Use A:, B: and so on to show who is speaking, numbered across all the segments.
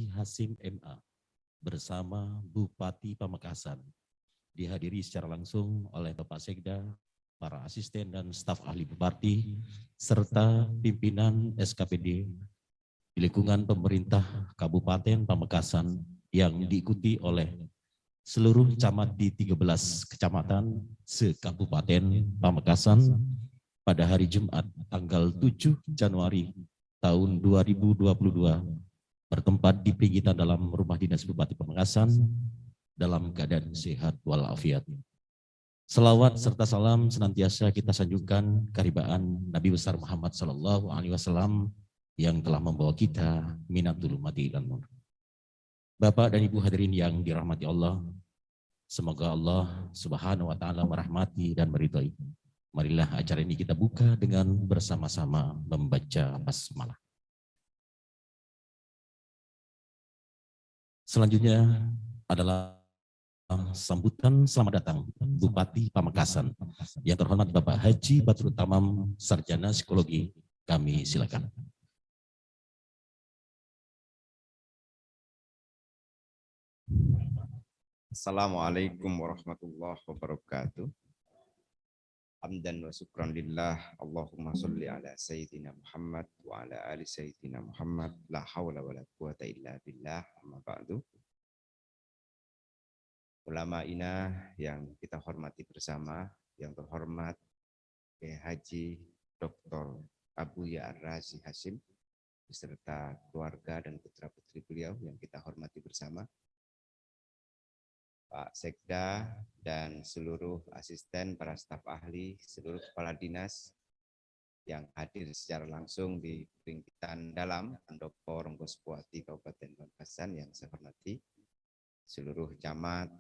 A: Bupati Hasim MA bersama Bupati Pamekasan, dihadiri secara langsung oleh Bapak Sekda, para asisten dan staf ahli Bupati, serta pimpinan SKPD di lingkungan pemerintah Kabupaten Pamekasan yang diikuti oleh seluruh camat di 13 kecamatan se-Kabupaten Pamekasan pada hari Jumat tanggal 7 Januari tahun 2022 bertempat di Pringgitan dalam Rumah Dinas Bupati Pamekasan dalam keadaan sehat walafiat. Selawat serta salam senantiasa kita sanjungkan karibaan Nabi besar Muhammad SAW yang telah membawa kita minatul mati dan nur. Bapak dan Ibu hadirin yang dirahmati Allah, semoga Allah Subhanahu wa taala merahmati dan meridhai. Marilah acara ini kita buka dengan bersama-sama membaca basmalah. Selanjutnya adalah sambutan selamat datang Bupati Pamekasan. Yang terhormat Bapak Haji Badrut Tamam, Sarjana Psikologi. Kami silakan.
B: Assalamualaikum warahmatullahi wabarakatuh. Hamdan wa syukran lillah. Allahumma sholli ala sayyidina Muhammad wa ala ali sayyidina Muhammad. La hawla wa la quwata illa billah. Amma ba'du. Ulama ina yang kita hormati bersama, yang terhormat Haji Dr. Abu Ya Ar-Razi Hasim beserta keluarga dan putra-putri beliau yang kita hormati bersama. Pak Sekda dan seluruh asisten, para staf ahli, seluruh kepala dinas yang hadir secara langsung di Pringgitan Dalam, Pendopo Ronggosobuati, Kabupaten Pamekasan yang saya hormati, seluruh camat,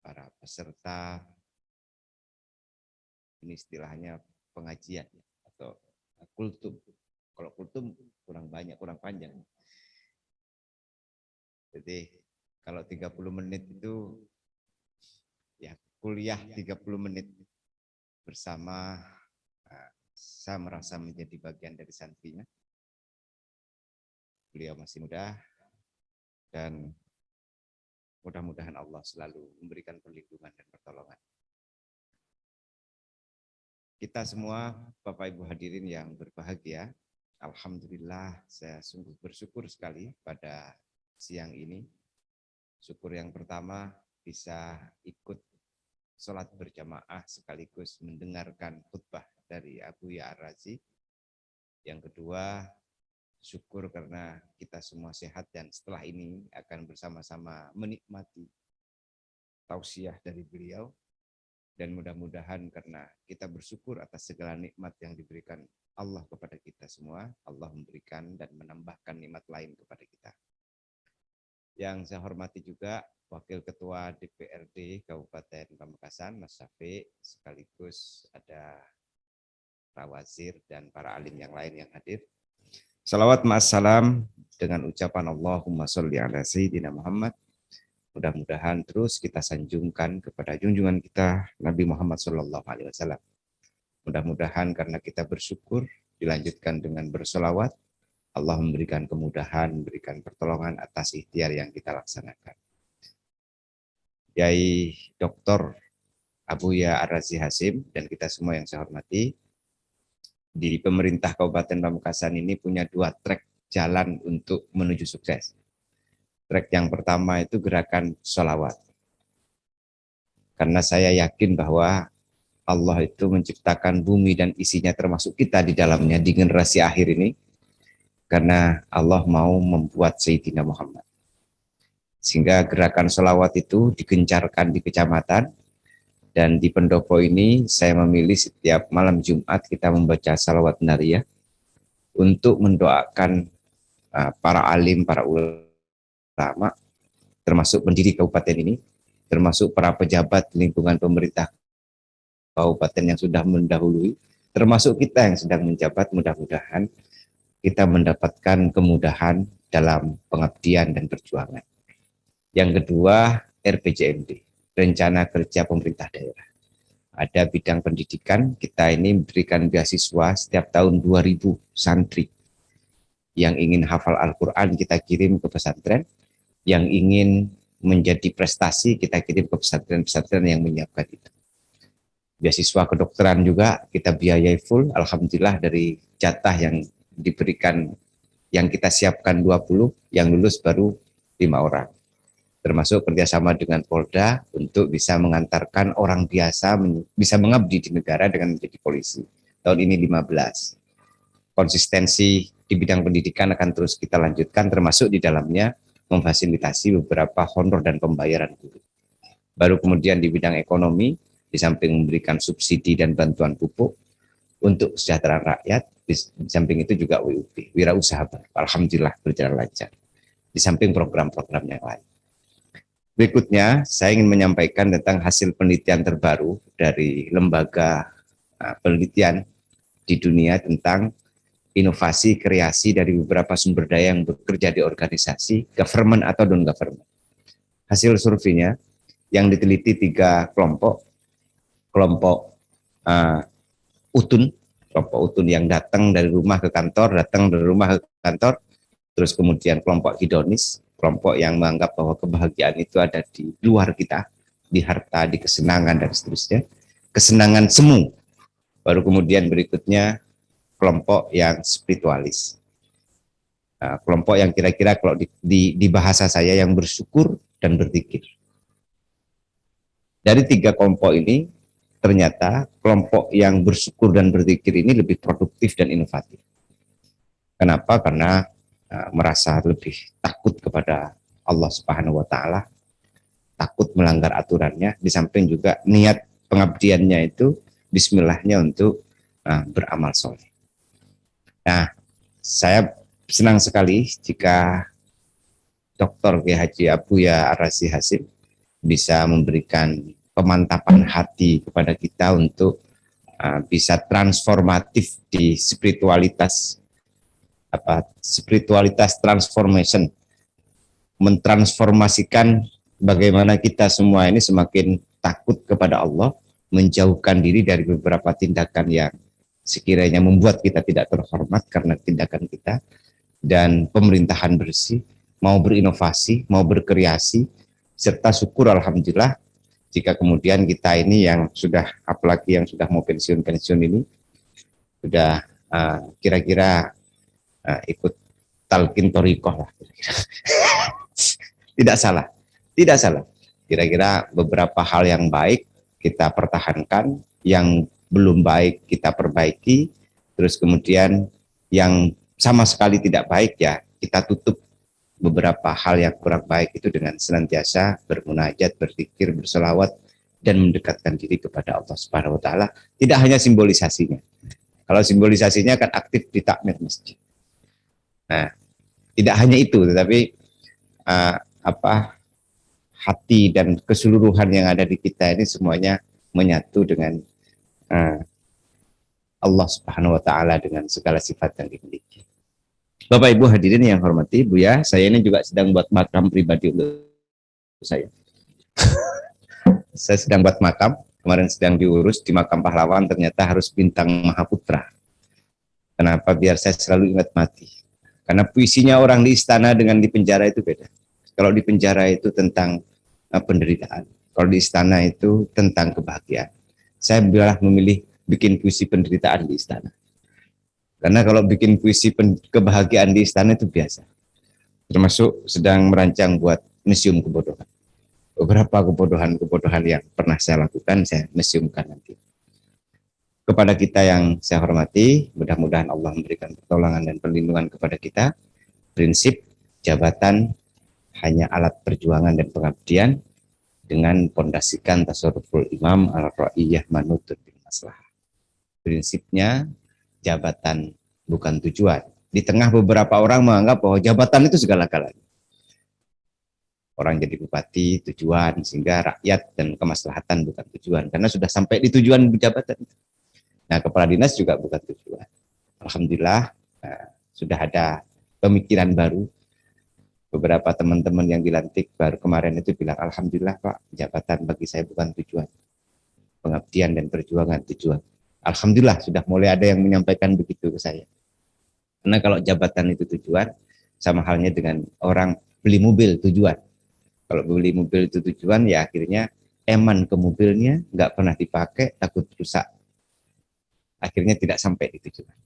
B: para peserta, ini istilahnya pengajian atau kultum. Kalau kultum kurang banyak, kurang panjang. Jadi kalau 30 menit itu ya kuliah 30 menit bersama, saya merasa menjadi bagian dari santrinya. Beliau masih muda dan mudah-mudahan Allah selalu memberikan perlindungan dan pertolongan. Kita semua Bapak Ibu hadirin yang berbahagia, alhamdulillah saya sungguh bersyukur sekali pada siang ini. Syukur yang pertama bisa ikut sholat berjamaah sekaligus mendengarkan khutbah dari Abu Ya Ar-Razi. Yang kedua, syukur karena kita semua sehat dan setelah ini akan bersama-sama menikmati tausiah dari beliau. Dan mudah-mudahan karena kita bersyukur atas segala nikmat yang diberikan Allah kepada kita semua, Allah memberikan dan menambahkan nikmat lain kepada kita. Yang saya hormati juga Wakil Ketua DPRD Kabupaten Pamekasan, Mas Syafiq, sekaligus ada Pak Wazir dan para alim yang lain yang hadir. Salawat ma'assalam dengan ucapan Allahumma sholli ala sayyidina Muhammad. Mudah-mudahan terus kita sanjungkan kepada junjungan kita Nabi Muhammad SAW. Mudah-mudahan karena kita bersyukur dilanjutkan dengan bersolawat, Allah memberikan kemudahan, memberikan pertolongan atas ikhtiar yang kita laksanakan. Yai Dr. Abu Ya Ar-Razi Hasim dan kita semua yang saya hormati, di pemerintah Kabupaten Pamekasan ini punya 2 trek jalan untuk menuju sukses. Trek yang pertama itu gerakan sholawat. Karena saya yakin bahwa Allah itu menciptakan bumi dan isinya termasuk kita di dalamnya di generasi akhir ini. Karena Allah mau membuat Sayyidina Muhammad. Sehingga gerakan sholawat itu digencarkan di kecamatan. Dan di pendopo ini saya memilih setiap malam Jumat kita membaca salawat nariyah untuk mendoakan para alim, para ulama, termasuk pendiri kabupaten ini, termasuk para pejabat lingkungan pemerintah kabupaten yang sudah mendahului, termasuk kita yang sedang menjabat, mudah-mudahan kita mendapatkan kemudahan dalam pengabdian dan perjuangan. Yang kedua, RPJMD, Rencana Kerja Pemerintah Daerah. Ada bidang pendidikan, kita ini memberikan beasiswa setiap tahun 2.000 santri yang ingin hafal Al-Quran kita kirim ke pesantren, yang ingin menjadi prestasi kita kirim ke pesantren-pesantren yang menyiapkan itu. Beasiswa kedokteran juga kita biayai full, alhamdulillah dari jatah yang diberikan, yang kita siapkan 20, yang lulus baru 5 orang. Termasuk kerjasama dengan Polda untuk bisa mengantarkan orang biasa bisa mengabdi di negara dengan menjadi polisi. Tahun ini 15. Konsistensi di bidang pendidikan akan terus kita lanjutkan, termasuk di dalamnya memfasilitasi beberapa honor dan pembayaran guru. Baru kemudian di bidang ekonomi, di samping memberikan subsidi dan bantuan pupuk untuk kesejahteraan rakyat, di samping itu juga WUB, wirausaha baru. Alhamdulillah berjalan lancar. Di samping program-program yang lain. Berikutnya, saya ingin menyampaikan tentang hasil penelitian terbaru dari lembaga penelitian di dunia tentang inovasi kreasi dari beberapa sumber daya yang bekerja di organisasi, government atau non-government. Hasil surveinya yang diteliti 3 kelompok kelompok utun yang datang dari rumah ke kantor, terus kemudian kelompok hedonis, kelompok yang menganggap bahwa kebahagiaan itu ada di luar kita, di harta, di kesenangan, dan seterusnya. Kesenangan semu. Baru kemudian berikutnya kelompok yang spiritualis. Nah, kelompok yang kira-kira kalau di bahasa saya yang bersyukur dan berzikir. Dari 3 kelompok ini, ternyata kelompok yang bersyukur dan berzikir ini lebih produktif dan inovatif. Kenapa? Karena merasa lebih takut kepada Allah Subhanahu wa Ta'ala, takut melanggar aturannya, di samping juga niat pengabdiannya itu bismillahnya untuk beramal soleh. Nah, saya senang sekali jika Dr. Kiai Haji Abuya Ar-Razi Hasim bisa memberikan pemantapan hati kepada kita untuk bisa transformatif di spiritualitas transformation, mentransformasikan bagaimana kita semua ini semakin takut kepada Allah, menjauhkan diri dari beberapa tindakan yang sekiranya membuat kita tidak terhormat karena tindakan kita, dan pemerintahan bersih, mau berinovasi, mau berkreasi, serta syukur alhamdulillah jika kemudian kita ini yang sudah, apalagi yang sudah mau pensiun ini, sudah kira-kira ikut talqin thariqah lah. Tidak salah. Kira-kira beberapa hal yang baik kita pertahankan, yang belum baik kita perbaiki, terus kemudian yang sama sekali tidak baik ya kita tutup beberapa hal yang kurang baik itu dengan senantiasa bermunajat, berzikir, berselawat, dan mendekatkan diri kepada Allah Subhanahu wa Ta'ala. Tidak hanya simbolisasinya. Kalau simbolisasinya kan aktif di takmir masjid. Nah, tidak hanya itu, tetapi hati dan keseluruhan yang ada di kita ini semuanya menyatu dengan Allah Subhanahu wa Ta'ala dengan segala sifat yang dimiliki. Bapak Ibu hadirin yang hormati, Buya, saya ini juga sedang buat makam pribadi untuk saya. Saya sedang buat makam, kemarin sedang diurus di makam pahlawan, ternyata harus bintang Mahaputra. Kenapa? Biar saya selalu ingat mati. Karena puisinya orang di istana dengan di penjara itu beda. Kalau di penjara itu tentang penderitaan, kalau di istana itu tentang kebahagiaan. Saya malah memilih bikin puisi penderitaan di istana. Karena kalau bikin puisi kebahagiaan di istana itu biasa. Termasuk sedang merancang buat museum kebodohan. Beberapa kebodohan yang pernah saya lakukan, saya museumkan nanti. Kepada kita yang saya hormati, mudah-mudahan Allah memberikan pertolongan dan perlindungan kepada kita. Prinsip jabatan hanya alat perjuangan dan pengabdian, dengan pondasikan tasarruful imam al-ra'iyah manutun bil maslahah. Prinsipnya jabatan bukan tujuan. Di tengah beberapa orang menganggap bahwa jabatan itu segala-galanya. Orang jadi bupati tujuan, sehingga rakyat dan kemaslahatan bukan tujuan. Karena sudah sampai di tujuan jabatan. Nah, kepala dinas juga bukan tujuan. Alhamdulillah, sudah ada pemikiran baru. Beberapa teman-teman yang dilantik baru kemarin itu bilang, alhamdulillah Pak, jabatan bagi saya bukan tujuan. Pengabdian dan perjuangan tujuan. Alhamdulillah sudah mulai ada yang menyampaikan begitu ke saya. Karena kalau jabatan itu tujuan, sama halnya dengan orang beli mobil tujuan. Kalau beli mobil itu tujuan, ya akhirnya eman ke mobilnya, nggak pernah dipakai, takut rusak. Akhirnya tidak sampai di tujuan.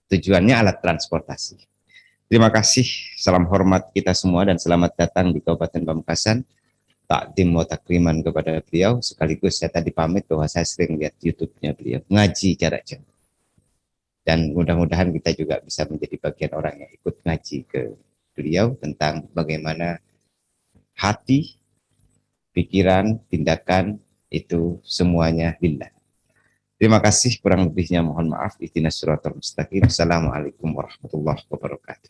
B: Tujuannya alat transportasi. Terima kasih, salam hormat kita semua dan selamat datang di Kabupaten Pamekasan. Takdim wa takriman kepada beliau. Sekaligus saya tadi pamit bahwa saya sering lihat YouTube-nya beliau, ngaji jarak jauh. Dan mudah-mudahan kita juga bisa menjadi bagian orang yang ikut ngaji ke beliau tentang bagaimana hati, pikiran, tindakan itu semuanya lillah. Terima kasih, kurang lebihnya mohon maaf. Ihdinas siratal mustaqim. Assalamualaikum warahmatullahi wabarakatuh.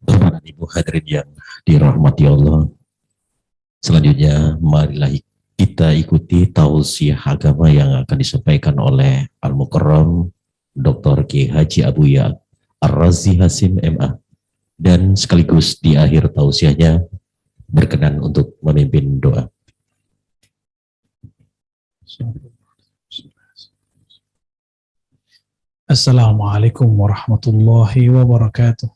A: Bapak Ibu hadirin yang dirahmati Allah. Selanjutnya marilah kita ikuti tausiah agama yang akan disampaikan oleh Al-Mukarram Dr. Ki Haji Abuya Ar-Razi Hasim MA, dan sekaligus di akhir tausiahnya berkenan untuk memimpin doa.
C: Assalamualaikum warahmatullahi wabarakatuh.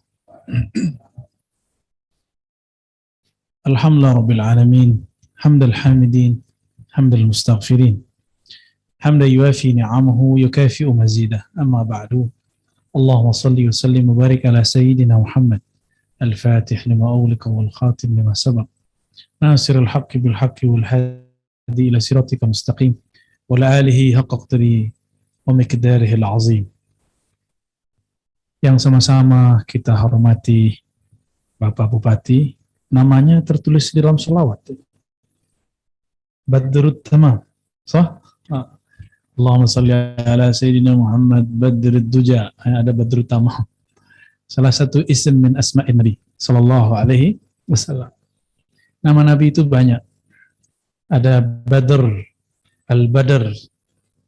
C: Alhamdulillah Rabbil Alamin, hamdal hamidin, hamdal mustaghfirin, hamdan yuafi ni'amahu yukafi'u mazidah, amma ba'du. Allahumma salli wa sallim wa barik ala Sayyidina Muhammad, al-fatih lima awlika wal khatim lima sabaq, nasir al-haqqi bil haqqi wal hadi ila siratika mustaqim, wa la alihi haqqa qadri wa miqdarihi al-azim. Yang sama-sama kita hormati Bapak Bupati, namanya tertulis di dalam selawat. Badrut Tamam. Sah? Allahumma salli ala Sayyidina Muhammad Badrut Duja. Ada Badrut Tamam. Salah satu isim min asma'in Nabi sallallahu alaihi wasallam. Nama Nabi itu banyak. Ada Badr, Al-Badr,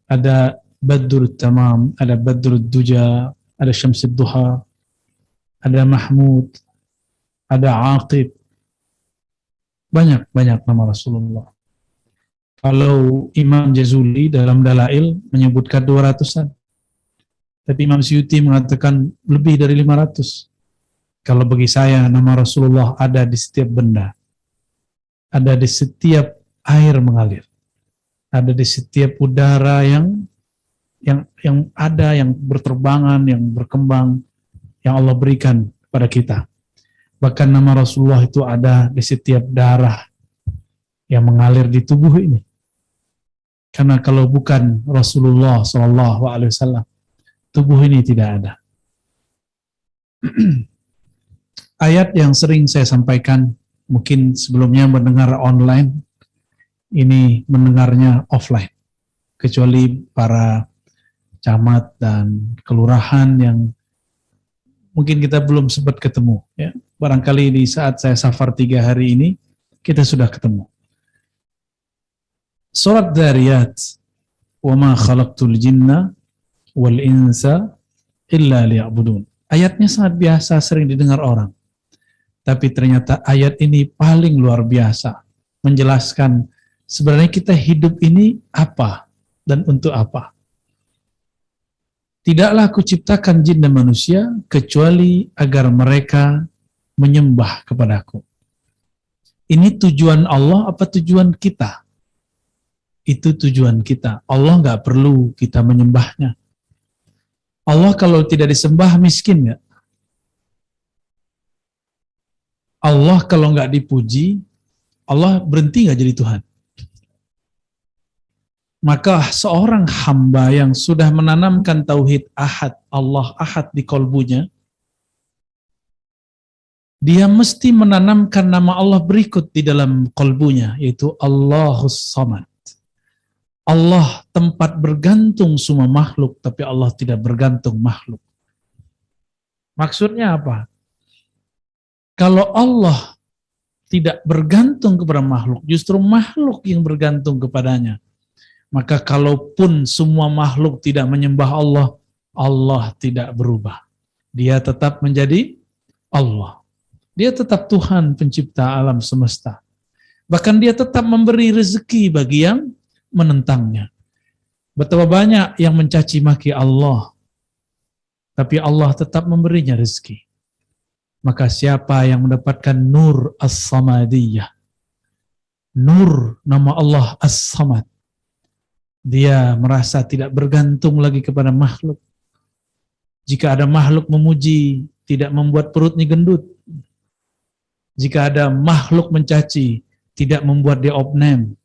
C: ada Badrut Tamam, ada Badrut Duja, ada Syamsid Duha, ada Mahmud, ada Aqib. Banyak nama Rasulullah. Kalau Imam Jazuli dalam Dalail menyebutkan 200-an. Tapi Imam Suyuti mengatakan lebih dari 500. Kalau bagi saya nama Rasulullah ada di setiap benda. Ada di setiap air mengalir. Ada di setiap udara yang ada, yang berterbangan, yang berkembang, yang Allah berikan pada kita. Bahkan nama Rasulullah itu ada di setiap darah yang mengalir di tubuh ini. Karena kalau bukan Rasulullah SAW, tubuh ini tidak ada. Ayat yang sering saya sampaikan, mungkin sebelumnya mendengar online, ini mendengarnya offline. Kecuali para camat dan kelurahan yang mungkin kita belum sempat ketemu. Ya. Barangkali di saat saya safar 3 hari ini, kita sudah ketemu. Surat Dzariyat, wa ma khalaqtul jinna wal insa illa liya'budun. Ayatnya sangat biasa, sering didengar orang. Tapi ternyata ayat ini paling luar biasa. Menjelaskan sebenarnya kita hidup ini apa dan untuk apa. Tidaklah aku ciptakan jin dan manusia kecuali agar mereka menyembah kepadaku. Ini tujuan Allah apa tujuan kita? Itu tujuan kita. Allah nggak perlu kita menyembahnya. Allah kalau tidak disembah miskin nggak? Allah kalau nggak dipuji, Allah berhenti nggak jadi Tuhan? Maka seorang hamba yang sudah menanamkan tauhid ahad, Allah ahad di kolbunya, dia mesti menanamkan nama Allah berikut di dalam kolbunya, yaitu Allahus Samad. Allah tempat bergantung semua makhluk, tapi Allah tidak bergantung makhluk. Maksudnya apa? Kalau Allah tidak bergantung kepada makhluk, justru makhluk yang bergantung kepadanya. Maka kalaupun semua makhluk tidak menyembah Allah, Allah tidak berubah. Dia tetap menjadi Allah. Dia tetap Tuhan pencipta alam semesta. Bahkan dia tetap memberi rezeki bagi yang menentangnya. Betapa banyak yang mencaci maki Allah, tapi Allah tetap memberinya rezeki. Maka siapa yang mendapatkan nur as-samadiyah, nur nama Allah as-samad, dia merasa tidak bergantung lagi kepada makhluk. Jika ada makhluk memuji, tidak membuat perutnya gendut. Jika ada makhluk mencaci, tidak membuat dia opname.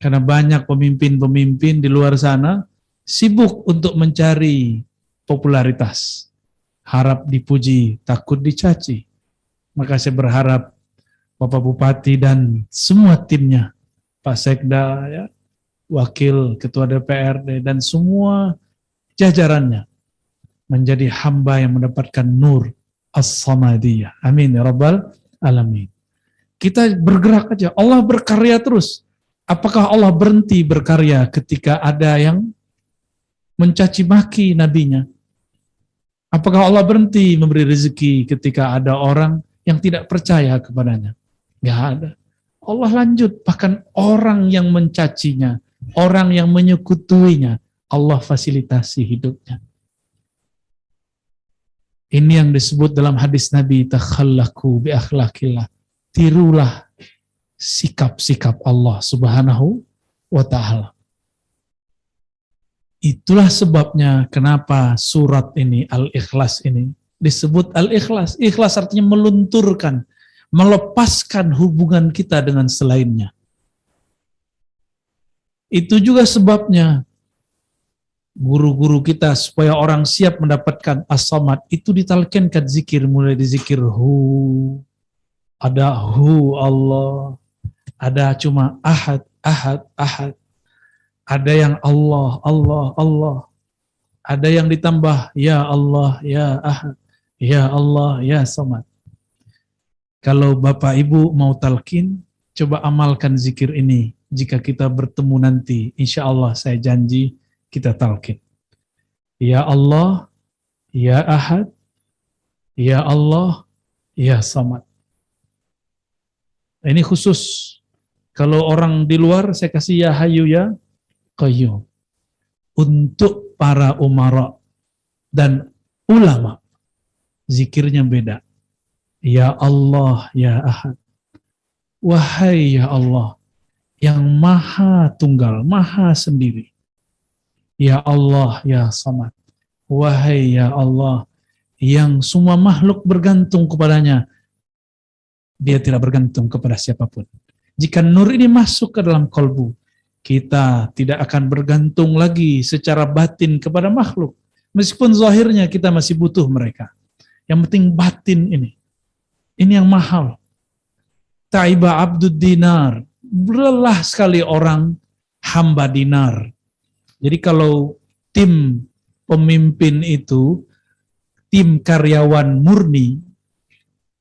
C: Karena banyak pemimpin-pemimpin di luar sana sibuk untuk mencari popularitas. Harap dipuji, takut dicaci. Maka saya berharap Bapak Bupati dan semua timnya, Pak Sekda, ya, Wakil Ketua DPRD, dan semua jajarannya menjadi hamba yang mendapatkan nur as-samadiyah. Amin ya rabbal alamin. Kita bergerak aja. Allah berkarya terus. Apakah Allah berhenti berkarya ketika ada yang mencaci maki nabinya? Apakah Allah berhenti memberi rezeki ketika ada orang yang tidak percaya kepadanya? Nggak ada. Allah lanjut, bahkan orang yang mencacinya, orang yang menyekutuinya, Allah fasilitasi hidupnya. Ini yang disebut dalam hadis Nabi, takhallaku bi akhlaqillah. Tirulah sikap-sikap Allah Subhanahu wa ta'ala. Itulah sebabnya kenapa surat ini, Al-Ikhlas ini, disebut Al-Ikhlas. Ikhlas artinya melunturkan, melepaskan hubungan kita dengan selainnya. Itu juga sebabnya guru-guru kita supaya orang siap mendapatkan as-samad itu ditalkinkan zikir, mulai di zikir hu, ada hu Allah, ada cuma ahad, ahad, ahad. Ada yang Allah, Allah, Allah. Ada yang ditambah ya Allah, ya ahad, ya Allah, ya samad. Kalau Bapak Ibu mau talqin, coba amalkan zikir ini. Jika kita bertemu nanti, insya Allah saya janji kita talqin. Ya Allah, ya ahad, ya Allah, ya samad. Ini khusus. Kalau orang di luar saya kasih ya hayu ya qayyum. Untuk para umara dan ulama, zikirnya beda. Ya Allah, ya ahad. Wahai ya Allah, yang maha tunggal, maha sendiri. Ya Allah, ya samad. Wahai ya Allah, yang semua makhluk bergantung kepadanya. Dia tidak bergantung kepada siapapun. Jika nur ini masuk ke dalam kolbu, kita tidak akan bergantung lagi secara batin kepada makhluk. Meskipun zahirnya kita masih butuh mereka. Yang penting batin ini. Ini yang mahal. Ta'iba abdud dinar. Lelah sekali orang hamba dinar. Jadi kalau tim pemimpin itu, tim karyawan murni,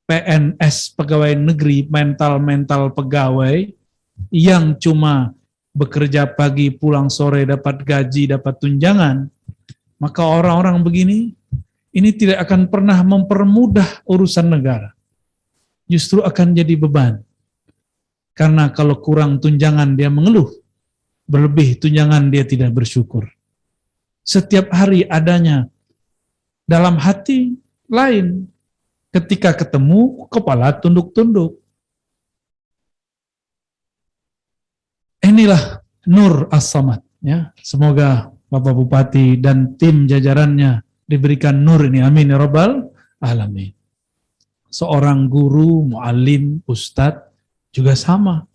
C: PNS, pegawai negeri, mental pegawai, yang cuma bekerja pagi, pulang sore, dapat gaji, dapat tunjangan, maka orang-orang begini, ini tidak akan pernah mempermudah urusan negara. Justru akan jadi beban. Karena kalau kurang tunjangan dia mengeluh, berlebih tunjangan dia tidak bersyukur. Setiap hari adanya dalam hati lain, ketika ketemu kepala tunduk-tunduk. Inilah nur as-samad, ya. Semoga Bapak Bupati dan tim jajarannya diberikan nur ini. Amin ya rabbal alamin. Seorang guru, muallim, ustadz juga sama.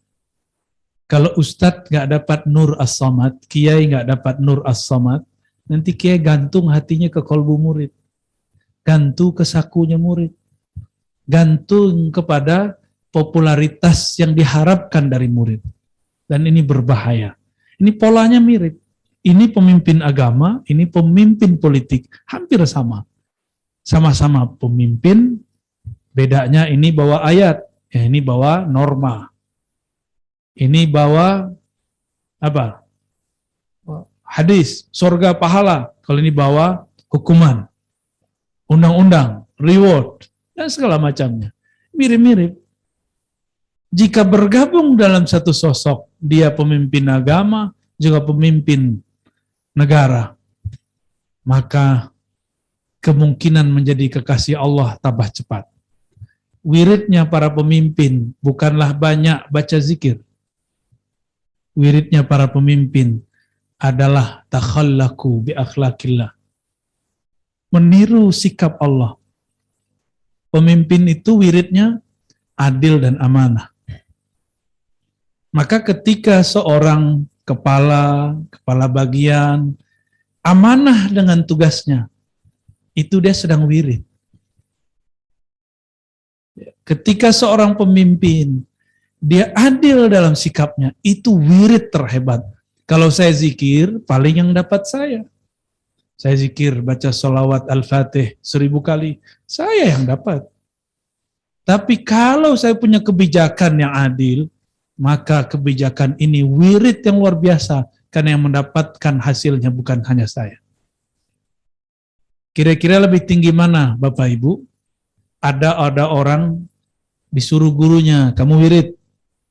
C: Kalau ustadz nggak dapat nur as-samad, kiai nggak dapat nur as-samad, nanti kiai gantung hatinya ke kolbu murid, gantung ke sakunya murid, gantung kepada popularitas yang diharapkan dari murid. Dan ini berbahaya. Ini polanya mirip. Ini pemimpin agama, ini pemimpin politik. Hampir sama. Sama-sama pemimpin, bedanya ini bawa ayat, ya ini bawa norma. Ini bawa apa? Hadis, surga pahala. Kalau ini bawa hukuman, undang-undang, reward, dan segala macamnya. Mirip-mirip. Jika bergabung dalam satu sosok, dia pemimpin agama, juga pemimpin negara, maka kemungkinan menjadi kekasih Allah tambah cepat. Wiridnya para pemimpin bukanlah banyak baca zikir. Wiridnya para pemimpin adalah takhallaku bi akhlakillah. Meniru sikap Allah. Pemimpin itu wiridnya adil dan amanah. Maka ketika seorang kepala bagian amanah dengan tugasnya, itu dia sedang wirid. Ketika seorang pemimpin dia adil dalam sikapnya, itu wirid terhebat. Kalau saya zikir, paling yang dapat saya. Saya zikir, baca sholawat Al-Fatih 1000 kali, saya yang dapat. Tapi kalau saya punya kebijakan yang adil, maka kebijakan ini wirid yang luar biasa, karena yang mendapatkan hasilnya bukan hanya saya. Kira-kira lebih tinggi mana Bapak Ibu? Ada orang disuruh gurunya, kamu wirid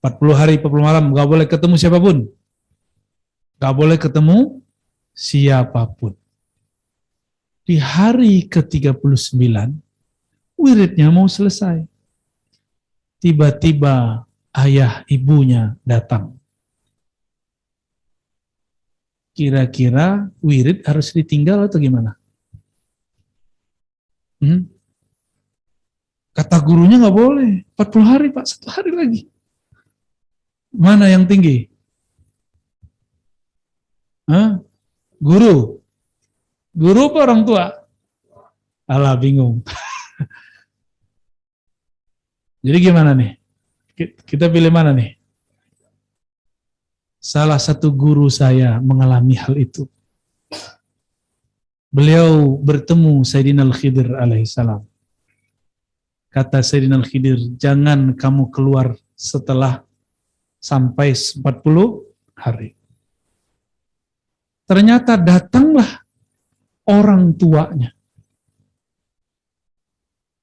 C: 40 hari 40 malam, gak boleh ketemu siapapun. Gak boleh ketemu siapapun. Di hari ke-39, wiridnya mau selesai. Tiba-tiba ayah ibunya datang. Kira-kira wirid harus ditinggal atau gimana? Kata gurunya nggak boleh, 40 hari Pak, 1 hari lagi. Mana yang tinggi? Guru? Guru apa orang tua? Alah, bingung. Jadi gimana nih? Kita pilih mana nih? Salah satu guru saya mengalami hal itu. Beliau bertemu Sayyidina Al-Khidir alaihissalam. Kata Sayyidina Al-Khidir, jangan kamu keluar setelah sampai 40 hari. Ternyata datanglah orang tuanya.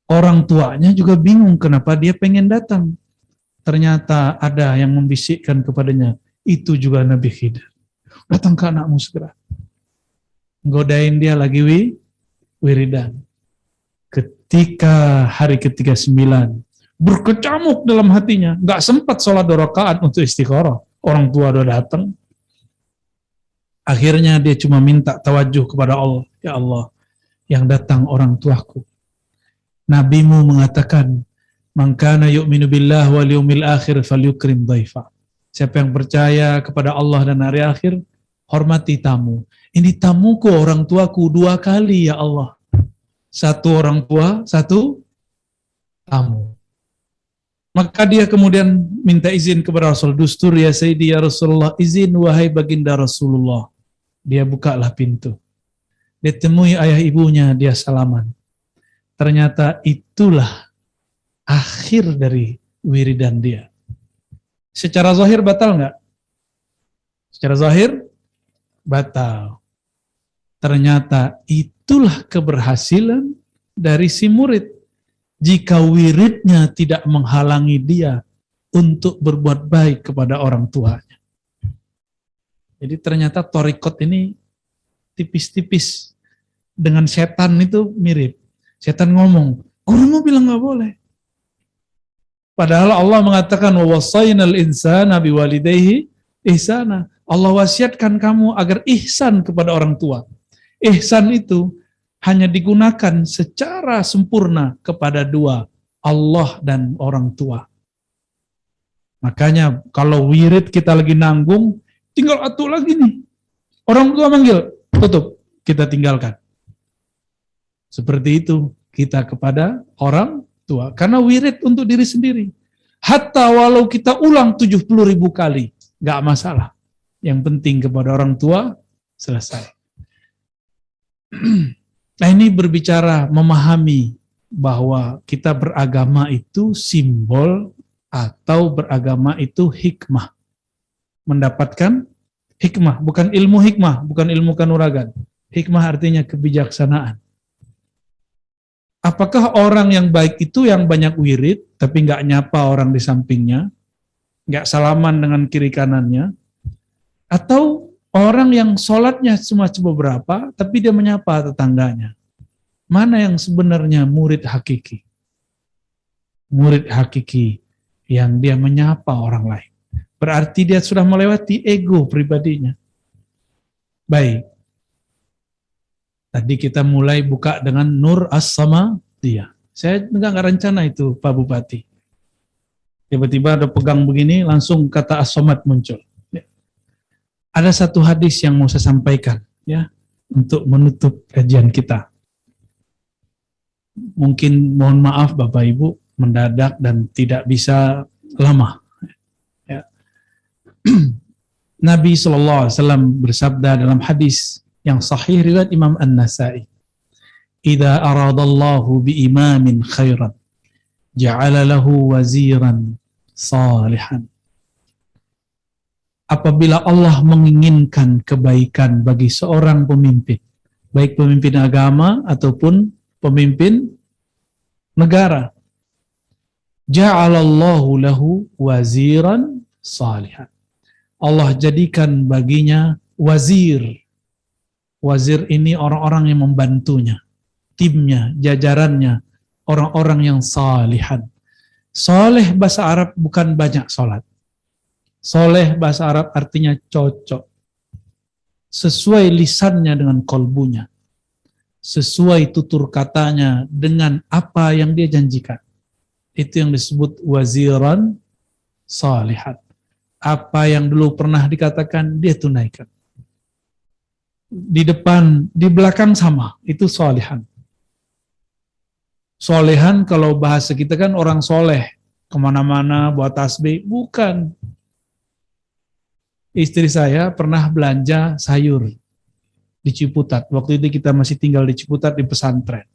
C: Orang tuanya juga bingung kenapa dia pengen datang. Ternyata ada yang membisikkan kepadanya, itu juga Nabi Khidir. Datang ke anakmu segera. Godain dia lagi wiridan. Ketika hari ke-39, berkecamuk dalam hatinya, gak sempat sholat 2 rakaat untuk istikharah. Orang tua udah datang. Akhirnya dia cuma minta tawajuh kepada Allah. Ya Allah, yang datang orang tuaku. Nabimu mengatakan, man kana yu'minu billah wal yawmil akhir falyukrim dhaifa. Siapa yang percaya kepada Allah dan hari akhir, hormati tamu. Ini tamuku orang tuaku 2 kali ya Allah. 1 orang tua, 1 tamu. Maka dia kemudian minta izin kepada Rasul. Dustur ya Sayyidi ya Rasulullah, izin wahai baginda Rasulullah. Dia bukalah pintu. Dia temui ayah ibunya, dia salaman. Ternyata itulah akhir dari wiridan dia. Secara zahir batal nggak? Secara zahir batal. Ternyata itulah keberhasilan dari si murid. Jika wiridnya tidak menghalangi dia untuk berbuat baik kepada orang tuanya. Jadi ternyata thariqat ini tipis-tipis. Dengan setan itu mirip. Setan ngomong, gurumu bilang nggak boleh. Padahal Allah mengatakan, wa wasainal insana biwalidayhi ihsana. Allah wasiatkan kamu agar ihsan kepada orang tua. Ihsan itu hanya digunakan secara sempurna kepada 2, Allah dan orang tua. Makanya kalau wirid kita lagi nanggung, tinggal atu lagi nih. Orang tua manggil, tutup, kita tinggalkan. Seperti itu kita kepada orang tua. Karena wirid untuk diri sendiri. Hatta walau kita ulang 70.000 kali, gak masalah. Yang penting kepada orang tua, selesai. Nah ini berbicara memahami bahwa kita beragama itu simbol atau beragama itu hikmah. Mendapatkan hikmah, bukan ilmu hikmah, bukan ilmu kanuragan. Hikmah artinya kebijaksanaan. Apakah orang yang baik itu yang banyak wirid, tapi nggak nyapa orang di sampingnya, nggak salaman dengan kiri kanannya, atau Orang yang sholatnya cuma beberapa, tapi dia menyapa tetangganya. Mana yang sebenarnya murid hakiki? Murid hakiki yang dia menyapa orang lain. Berarti dia sudah melewati ego pribadinya. Baik. Tadi kita mulai buka dengan Nur As-Samadiyah. Saya nggak rencana itu, Pak Bupati. Tiba-tiba ada pegang begini, langsung kata As-Samad muncul. Ada satu hadis yang mau saya sampaikan, ya, untuk menutup kajian kita. Mungkin mohon maaf Bapak Ibu, mendadak dan tidak bisa lama. Ya. Nabi SAW bersabda dalam hadis yang sahih riwayat Imam An-Nasai, "Idza aradallahu bi imamin khairan, ja'ala lahu waziran salihan." Apabila Allah menginginkan kebaikan bagi seorang pemimpin, baik pemimpin agama ataupun pemimpin negara, ja'alallahu lahu waziran salihan. Allah jadikan baginya wazir. Wazir ini orang-orang yang membantunya, timnya, jajarannya, orang-orang yang salihan. Soleh bahasa Arab bukan banyak sholat. Soleh bahasa Arab artinya cocok. Sesuai lisannya dengan kolbunya. Sesuai tutur katanya dengan apa yang dia janjikan. Itu yang disebut waziran salihan. Apa yang dulu pernah dikatakan, dia tunaikan. Di depan, di belakang sama, itu salihan. Solehan kalau bahasa kita kan orang soleh. Kemana-mana buat tasbih, bukan. Istri saya pernah belanja sayur di Ciputat. Waktu itu kita masih tinggal di Ciputat di pesantren.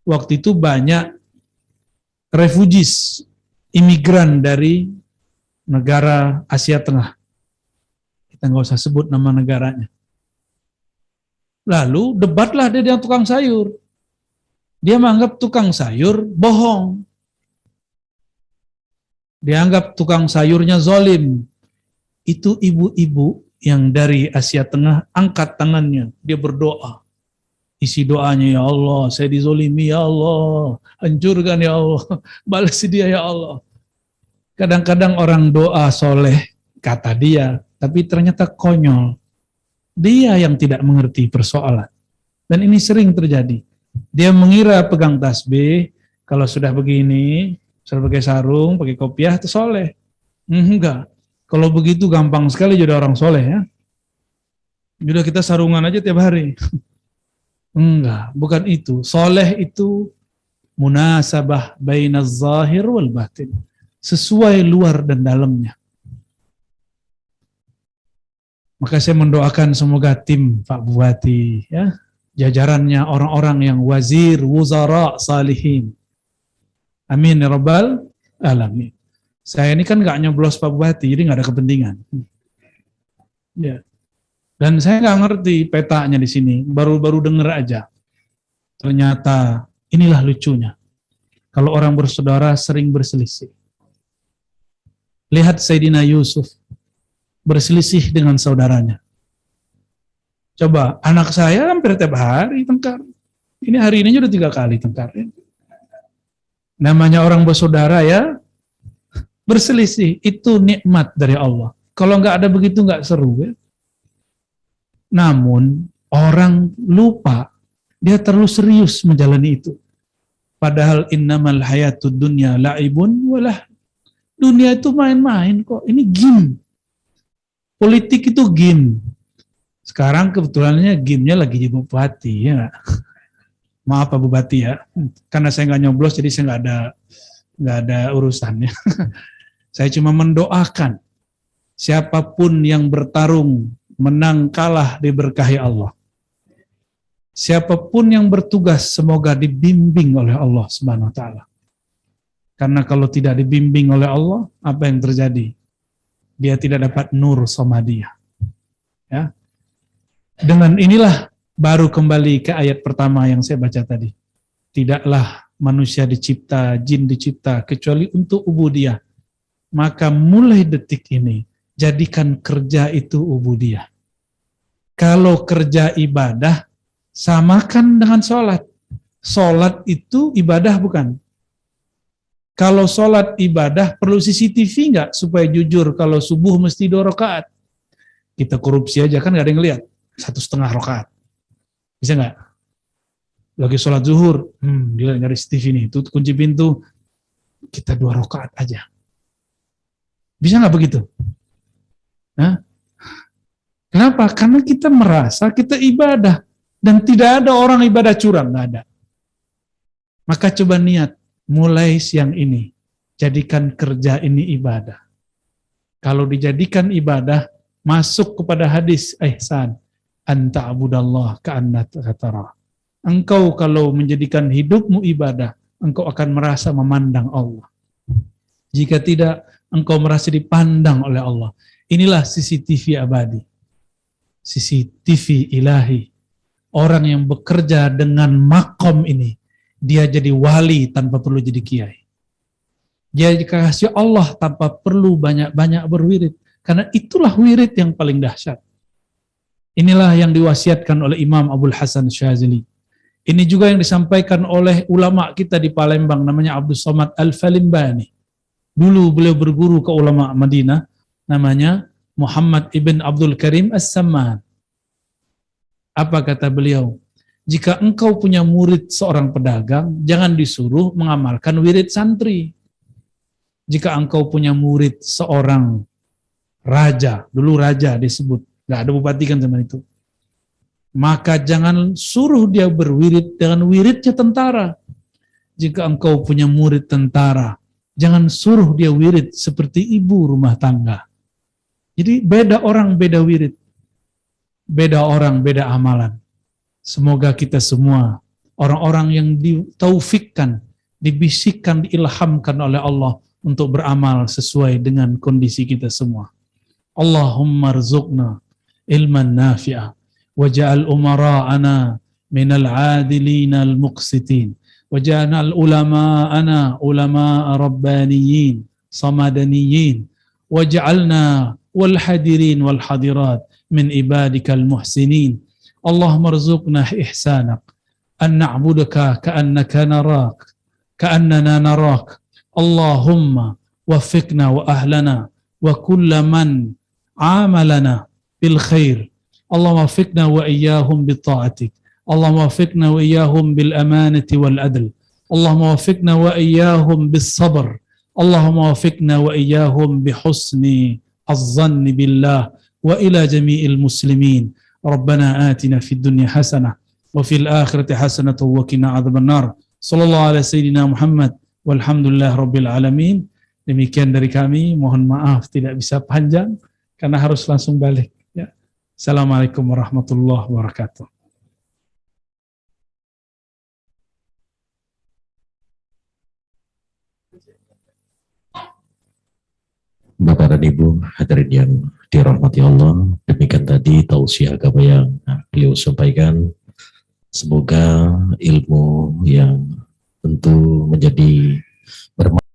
C: Waktu itu banyak refugees, imigran dari negara Asia Tengah. Kita nggak usah sebut nama negaranya. Lalu debatlah dia dengan tukang sayur. Dia menganggap tukang sayur bohong. Dia anggap tukang sayurnya zalim. Itu ibu-ibu yang dari Asia Tengah angkat tangannya, dia berdoa. Isi doanya, ya Allah, saya dizolimi, ya Allah, hancurkan ya Allah, balas dia ya Allah. Kadang-kadang orang doa soleh, kata dia, tapi ternyata konyol. Dia yang tidak mengerti persoalan. Dan ini sering terjadi. Dia mengira pegang tasbih, kalau sudah begini, sudah pakai sarung, pakai kopiah, itu soleh. Enggak. Kalau begitu gampang sekali jadi orang soleh ya. Sudah kita sarungan aja tiap hari. Enggak, bukan itu. Soleh itu munasabah bainaz zahir wal batin. Sesuai luar dan dalamnya. Maka saya mendoakan semoga tim Pak Bupati, ya, jajarannya orang-orang yang wazir, wuzara, salihin. Amin ya rabbal alamin. Saya ini kan nggak nyoblos Pak Bupati, jadi nggak ada kepentingan. Ya. Dan saya nggak ngerti petanya di sini, baru-baru denger aja. Ternyata inilah lucunya. Kalau orang bersaudara sering berselisih. Lihat Sayyidina Yusuf berselisih dengan saudaranya. Coba, anak saya hampir tiap hari tengkar. Ini hari ini udah 3 kali tengkar. Namanya orang bersaudara ya, berselisih, itu nikmat dari Allah. Kalau nggak ada begitu nggak seru ya. Namun orang lupa, dia terlalu serius menjalani itu. Padahal innamal hayatud dunya la'ibun walah. Dunia itu main-main kok, ini game. Politik itu game. Sekarang kebetulannya game-nya lagi di Bupati ya. Maaf Pak Bupati ya, karena saya nggak nyoblos jadi saya nggak ada urusannya. Saya cuma mendoakan siapapun yang bertarung, menang kalah diberkahi Allah. Siapapun yang bertugas semoga dibimbing oleh Allah Subhanahu wa taala. Karena kalau tidak dibimbing oleh Allah, apa yang terjadi? Dia tidak dapat nur samadiyah. Ya. Dengan inilah baru kembali ke ayat pertama yang saya baca tadi. Tidaklah manusia dicipta, jin dicipta kecuali untuk ubudiyah. Maka mulai detik ini, jadikan kerja itu ubudiyah. Kalau kerja ibadah, samakan dengan sholat. Sholat itu ibadah bukan? Kalau sholat ibadah, perlu CCTV nggak supaya jujur kalau subuh mesti 2 rakaat? Kita korupsi aja kan nggak ada yang lihat, 1,5 rakaat. Bisa nggak? Lagi sholat zuhur, dia nyari CCTV nih, tutup kunci pintu, kita 2 rakaat aja. Bisa nggak begitu? Nah, kenapa? Karena kita merasa kita ibadah dan tidak ada orang ibadah curang, nggak ada. Maka coba niat, mulai siang ini jadikan kerja ini ibadah. Kalau dijadikan ibadah, masuk kepada hadis ihsan, anta abudallah ka'annaka tara. Engkau kalau menjadikan hidupmu ibadah, engkau akan merasa memandang Allah. Jika tidak, engkau merasa dipandang oleh Allah. Inilah CCTV abadi. CCTV ilahi. Orang yang bekerja dengan makom ini, dia jadi wali tanpa perlu jadi kiai. Dia dikasih Allah tanpa perlu banyak-banyak berwirid. Karena itulah wirid yang paling dahsyat. Inilah yang diwasiatkan oleh Imam Abdul Hasan Syazili. Ini juga yang disampaikan oleh ulama kita di Palembang, namanya Abdul Somad Al-Falimbani. Dulu beliau berguru ke ulama Madinah, namanya Muhammad ibn Abdul Karim As-Samman. Apa kata beliau? Jika engkau punya murid seorang pedagang, jangan disuruh mengamalkan wirid santri. Jika engkau punya murid seorang raja, dulu raja disebut, nggak ada bupati kan zaman itu, maka jangan suruh dia berwirid dengan wiridnya tentara. Jika engkau punya murid tentara, jangan suruh dia wirid seperti ibu rumah tangga. Jadi beda orang, beda wirid. Beda orang, beda amalan. Semoga kita semua, orang-orang yang ditaufikkan, dibisikkan, diilhamkan oleh Allah untuk beramal sesuai dengan kondisi kita semua. Allahumma rzuqna ilman nafi'ah, waja'al umara'ana minal adilina al-muqsitin, waja'al ulama'ana ulama'a rabbaniyin, samadaniyin, waja'alna wal hadirin wal hadirat min ibadikal muhsinin. Allahumma rzuqna ihsanak an na'budaka ka'annaka narak ka'annana narak. Allahumma waffiqna wa ahlana wa kulla man amalana bil khair. Allahumma waffiqna wa iyyahum bi ta'atik. Allahumma waffiqna wa iyyahum bil amanati wal adl. Allahumma waffiqna wa iyyahum bis sabr. Allahumma waffiqna wa iyyahum bi husni az-zanni billah wa ila jami'il muslimin. Rabbana atina fid dunya hasanah wa fil akhirati hasanah wa qina adzabannar. Sallallahu alaihi sayyidina Muhammad walhamdulillah rabbil alamin. Demikian dari kami, mohon maaf tidak bisa panjang karena harus langsung balik ya. Assalamualaikum warahmatullahi wabarakatuh.
A: Bapak dan Ibu hadirin yang dirahmati Allah, demikian tadi tausiah agama yang beliau sampaikan. Semoga ilmu yang tentu menjadi bermanfaat